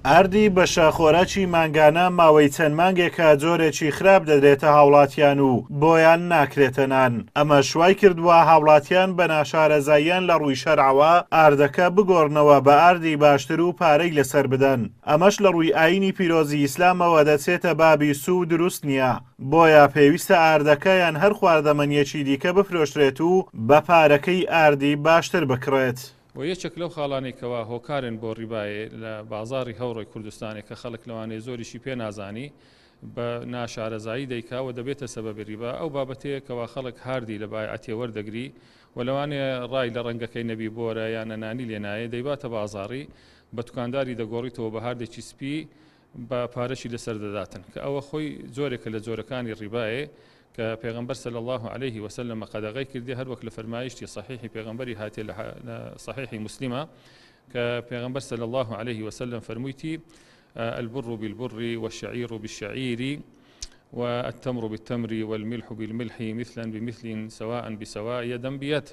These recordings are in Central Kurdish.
ئاردی بەشەخۆرەکی مانگانە ماوەی چەند مانگێکە جۆرێکی خراپ دەدرێتە هاوڵاتیان و بۆیان ناکرێتە نان. ئەمە شوای کردووە هاوڵاتیان بە ناشارەزاییان لە ڕووی شەرعەوە ئاردەکە بگۆڕنەوە بە ئاردی باشتر و پارەی لەسەر بدەن. ئەمەش لە ڕووی ئاینی پیرۆزی ئیسلامەوە دەچێتە بابی سوود دروست نییە. بۆیە پێویستە ئاردەکە یان هەر خواردەمەنیەکی دیکە بفرۆشرێت و بە پارەکەی ئاردی باشتر بکڕێت. و یەکێک لەو خاڵانێکەوە هۆکارن بۆ ڕیبایە لە بازاری هەوڕۆی کوردستانی کە خەڵک لەوانەیە زۆریشی پێ نازانی بە ناشارەزایی دەیکا و دەبێتە سەبەبی ڕیبا. ئەو بابەتەیەکەوە خەڵک هاردی لە بایعەتێ وەردەگری و لەوانەیە ڕای لە ڕەنگەکەی نەبی بۆرە یان نەنانی لێنایە دەیباتە بازاڕی بە دوکانداری دەگۆڕیتەوە بە هاردێکی سپی بە پارەشی لەسەر دەداتن کە ئەوە خۆی زۆرێکە لە جۆرەکانی ڕیبایە کە پێغەمبەر صلی الله عليه وسلم قەدەغەی کردی هەر وەک لە فەرمایشتی صحیحی پێغەمبەری هاتێ لە صحیحی مسلمە کە پێغەمبەر صلی الله عليه وسلم فەرموویتی البر بالبر والشعير بالشعير والتمر بالتمر والملح بالملح مثلا بمثل سواء بسواء يدا بيد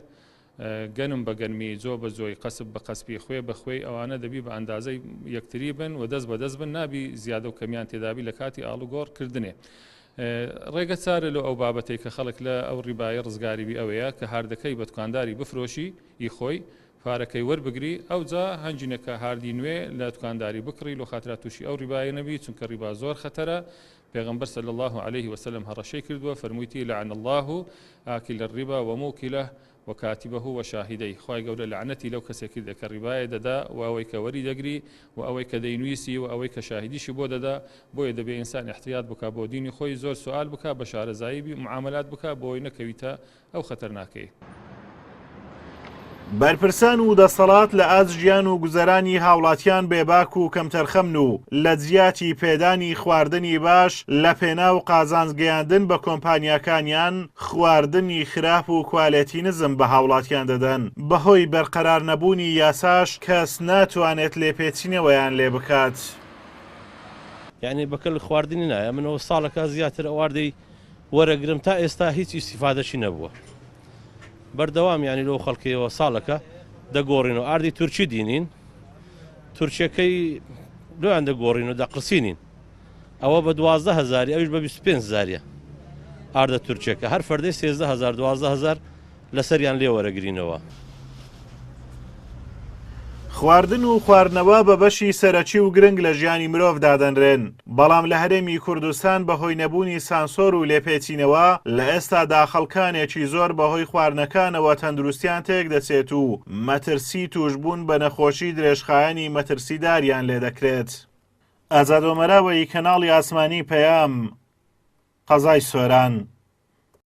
گەنم بە گەنمی جۆ بە جۆی قەسب بە قەسبی خوێ بە خوێی ئەوانە دەبی بە ئەندازەی یەکتری بن و دەست بە دەست بن نابی زیادە و کەمیان تێدابی لە کاتی ئاڵوگۆڕ کردنێ. ڕێگە چارە لە ئەو بابەتەی کە خەڵک لە ئەو ڕیبای ڕزگاری بی ئەوەیە کە هاردەکەی بە دوکانداری بفرۆشی ئی خۆی پارەکەی وەربگری ئەو جا هەنجینەکە هاردی نوێ لە دوکانداری بکڕی لە خاطرات تووشی ئەو ڕیبایە نەبی چونکە ڕیبا زۆر خەتەرە. پێغەمبەر صلی الله عليه وسلم هەڕەشەی کردووە فەرموویتی لعن الله آكل الربا وموكله وكاتبه وشاهديه. خوای گەورە لعنەتی لەو کەسێک کردە کە ڕیبایە دەدا و ئەوەی کە وەری دەگری و ئەوەی کە دەینویسی و ئەوەی کە شاهدیشی بۆ دەدا. بۆیە دەبێ ئینسان احتیاط بکە بۆ دینی خۆی زۆر سوال بکە بە شارەزایی معاملات بکە بۆی نەکەویتە ئەو خەتەرناکەی. بەرپرسان و دەسەڵات لە ئازژیان و گوزەرانی هاوڵاتیان بێباک و کەمتەرخەمن و لە جیاتی پێدانی خواردنی باش لە پێنا و قازانجگەیاندن بە کۆمپانیاکانیان خواردنی خراپ و کوالێتی نزم بە هاوڵاتیان دەدەن. بەهۆی بەرقەرار نەبوونی یاساش کەس ناتوانێت لێپێچینەوەیان لێ بکات. یعنی بەکەل خواردنی نایە منەوە ساڵەکە زیاتر ئەواردەی وەرەگرم تا ئێستا هیچ ئیسیفادەشی نەبووە. بەردەوام یانی لەو خەڵکیەوە ساڵەکە دەگۆڕین و ئاردی تورکی دینین تورکیەکەی لۆیان دەگۆڕین و دەقرسینین ئەوە بە 12,000 ئەوش بە 25,000 ئاردە تورکیەکە هەر فەردەی 13,000 12,000 لەسەریان لێ وەرەگرینەوە. خواردن و خواردنەوە بە بەشی سەرەکی و گرنگ لە ژیانی مرۆڤ دادەنرێن. بەڵام لە هەرێمی کوردستان بەهۆی نەبوونی سانسۆر و لێپێچینەوە لە ئێستادا خەڵکانێکی زۆر بەهۆی خواردنەکانەوە تەندروستیان تێک دەچێت و مەترسی توشبوون بە نەخۆشی درێژخایەنی مەترسیداریان لێ دەکرێت. ئازاد ئۆمەراوەی کەناڵی ئاسمانی پەیام قەزای سۆران.